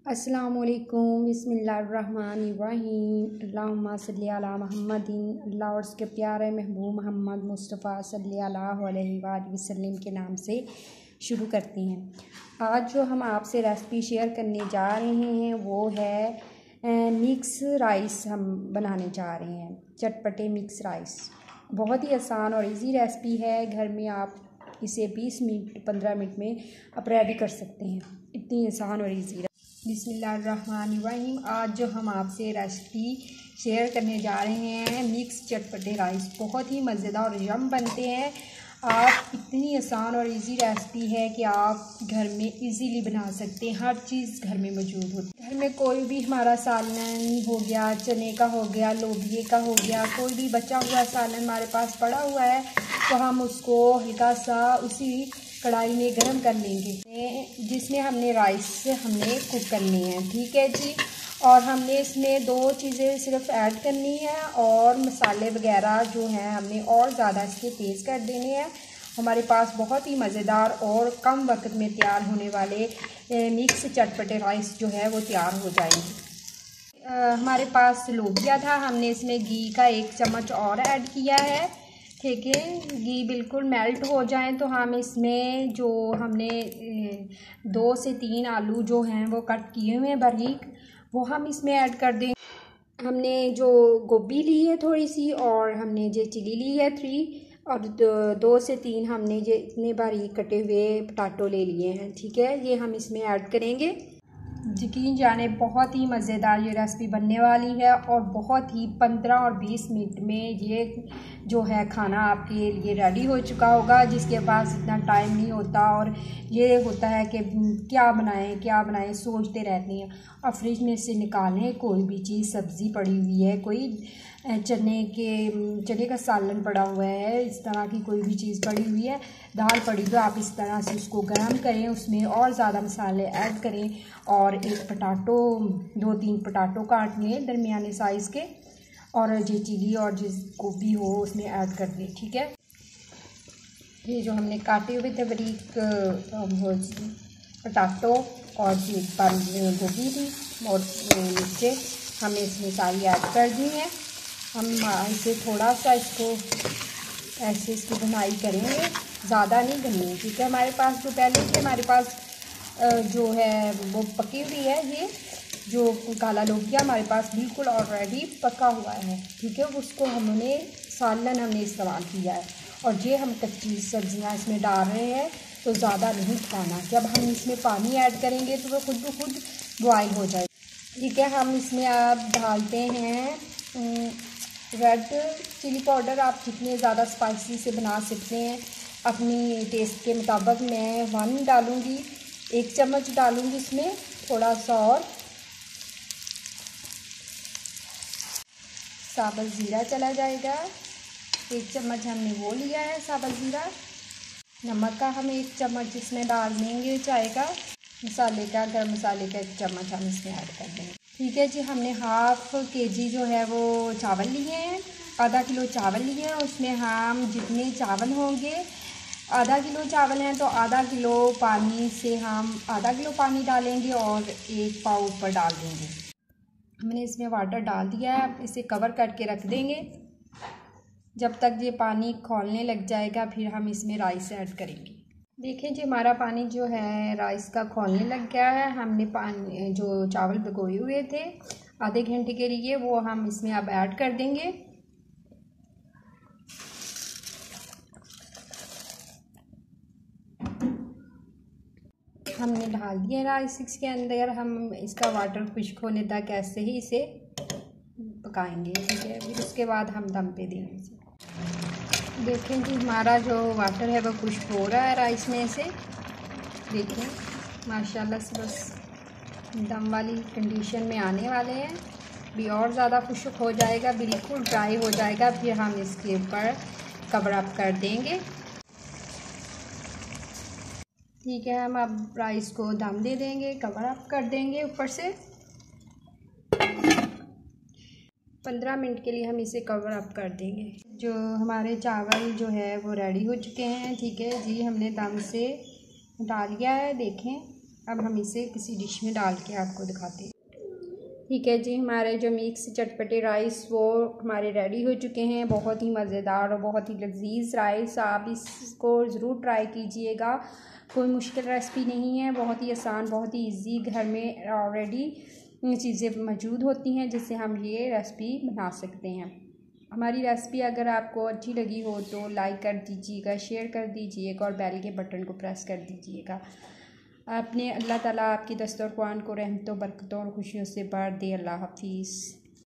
अस्सलामुअलैकुम बिस्मिल्लाहिर्रहमानिर्रहीम अल्लाहुम्मा सल्ली अला मुहम्मदिन। अल्लाह और उसके प्यारे महबूब मोहम्मद मुस्तफ़ा सल्लल्लाहु अलैहि वसल्लम के नाम से शुरू करते हैं। आज जो हम आपसे रेसिपी शेयर करने जा रहे हैं वो है मिक्स राइस। हम बनाने जा रहे हैं चटपटे मिक्स राइस। बहुत ही आसान और इजी रेसिपी है। घर में आप इसे 20 मिनट 15 मिनट में आप रेडी कर सकते हैं। इतनी आसान और इजी। बिस्मिल्लाहिर्रहमानिर्रहीम। आज जो हम आपसे रेसिपी शेयर करने जा रहे हैं मिक्स चटपटे राइस। बहुत ही मज़ेदार और यम बनते हैं। आप इतनी आसान और इजी रेसिपी है कि आप घर में इजीली बना सकते हैं। हर चीज़ घर में मौजूद होती है। घर में कोई भी हमारा सालन हो गया, चने का हो गया, लोबिये का हो गया, कोई भी बचा हुआ सालन हमारे पास पड़ा हुआ है तो हम उसको हल्का सा उसी कढ़ाई में गरम कर लेंगे जिसमें हमने राइस कुक करनी है। ठीक है जी। और हमने इसमें 2 चीज़ें सिर्फ ऐड करनी है और मसाले वगैरह जो हैं हमने और ज़्यादा इसके तेज़ कर देने हैं। हमारे पास बहुत ही मज़ेदार और कम वक्त में तैयार होने वाले मिक्स चटपटे राइस जो है वो तैयार हो जाएंगे। हमारे पास लोबिया था, हमने इसमें घी का 1 चम्मच और ऐड किया है। ठीक है। घी बिल्कुल मेल्ट हो जाए तो हम इसमें जो हमने 2 से 3 आलू जो हैं वो कट किए हुए हैं बारीक, वो हम इसमें ऐड कर देंगे। हमने जो गोभी ली है थोड़ी सी, और हमने जो चिली ली है 3, और 2 से 3 हमने जो इतने बारीक कटे हुए पटाटो ले लिए हैं। ठीक है। ये हम इसमें ऐड करेंगे। यकीन जाने बहुत ही मज़ेदार ये रेसिपी बनने वाली है और बहुत ही 15 और 20 मिनट में ये जो है खाना आपके लिए रेडी हो चुका होगा। जिसके पास इतना टाइम नहीं होता और ये होता है कि क्या बनाएं सोचते रहते हैं, और फ्रिज में से निकालें कोई भी चीज़, सब्ज़ी पड़ी हुई है, कोई चने का सालन पड़ा हुआ है, इस तरह की कोई भी चीज़ पड़ी हुई है, दाल पड़ी हुई है, आप इस तरह से उसको गर्म करें, उसमें और ज़्यादा मसाले ऐड करें और 2-3 पटाटो काट लें दरमियाने साइज़ के, और जो चिली और जिस गोभी हो उसमें ऐड कर दें। ठीक है। ये जो हमने काटे हुए थे बारीक पटाटो और गोभी थी और मिर्चें हमने इसमें सारी ऐड कर दी हैं। हम इसे थोड़ा सा ऐसे इसकी भुनाई करेंगे, ज़्यादा नहीं करनी। ठीक है। हमारे पास जो पहले से हमारे पास जो है वो पकी हुई है, ये जो काला लोबिया हमारे पास बिल्कुल ऑलरेडी पका हुआ है। ठीक है। उसको हमने सालन इस्तेमाल किया है, और ये हम कच्ची सब्जियां इसमें डाल रहे हैं तो ज़्यादा नहीं पकाना। जब हम इसमें पानी ऐड करेंगे तो वो खुद ब खुद बॉयल हो जाए। ठीक है। हम इसमें आप डालते हैं रेड चिली पाउडर। आप जितने ज़्यादा स्पाइसी से बना सकते हैं अपनी टेस्ट के मुताबिक। मैं 1 डालूँगी, 1 चम्मच डालूँगी इसमें, थोड़ा सा और साबुत ज़ीरा चला जाएगा। 1 चम्मच हमने वो लिया है साबुत ज़ीरा। नमक का हम 1 चम्मच इसमें डाल देंगे, चाय का मसाले का, गरम मसाले का 1 चम्मच हम इसमें ऐड कर देंगे। ठीक है जी। हमने हाफ़ केजी जो है वो चावल लिए हैं, आधा किलो चावल लिए हैं। उसमें हम जितने चावल होंगे, आधा किलो चावल हैं तो आधा किलो पानी से हम आधा किलो पानी डालेंगे और 1 पाव ऊपर डाल देंगे। हमने इसमें वाटर डाल दिया है। अब इसे कवर करके रख देंगे जब तक ये पानी खौलने लग जाएगा, फिर हम इसमें राइस ऐड करेंगे। देखें जी, हमारा पानी जो है राइस का खौलने लग गया है। हमने पानी जो चावल भिगोए हुए थे आधे घंटे के लिए, वो हम इसमें अब ऐड कर देंगे। हमने डाल दिया राइस इसके अंदर। हम इसका वाटर खुश्क होने तक ऐसे ही इसे पकाएंगे। ठीक है। फिर उसके बाद हम दम पे देंगे। देखें जी, हमारा जो वाटर है वो खुश्क हो रहा है राइस में से। देखें माशाल्लाह से बस दम वाली कंडीशन में आने वाले हैं। भी और ज़्यादा खुश्क हो जाएगा, बिल्कुल ड्राई हो जाएगा, फिर हम इसके ऊपर कवर अप कर देंगे। ठीक है। हम अब राइस को दम दे देंगे, कवर अप कर देंगे ऊपर से। 15 मिनट के लिए हम इसे कवर अप कर देंगे। जो हमारे चावल जो है वो रेडी हो चुके हैं। ठीक है जी। हमने दम से उठा लिया है। देखें अब हम इसे किसी डिश में डाल के आपको दिखाते हैं। ठीक है जी, हमारे जो मिक्स चटपटे राइस वो हमारे रेडी हो चुके हैं। बहुत ही मज़ेदार और बहुत ही लजीज राइस। आप इसको ज़रूर ट्राई कीजिएगा। कोई मुश्किल रेसिपी नहीं है, बहुत ही आसान, बहुत ही इजी, घर में ऑलरेडी चीज़ें मौजूद होती हैं जिससे हम ये रेसिपी बना सकते हैं। हमारी रेसिपी अगर आपको अच्छी लगी हो तो लाइक कर दीजिएगा, शेयर कर दीजिएगा और बेल के बटन को प्रेस कर दीजिएगा। अपने अल्लाह ताला आपकी दस्तरख़्वान को रहमतों, बरकतों और खुशियों से भर दे। अल्लाह हाफिज़।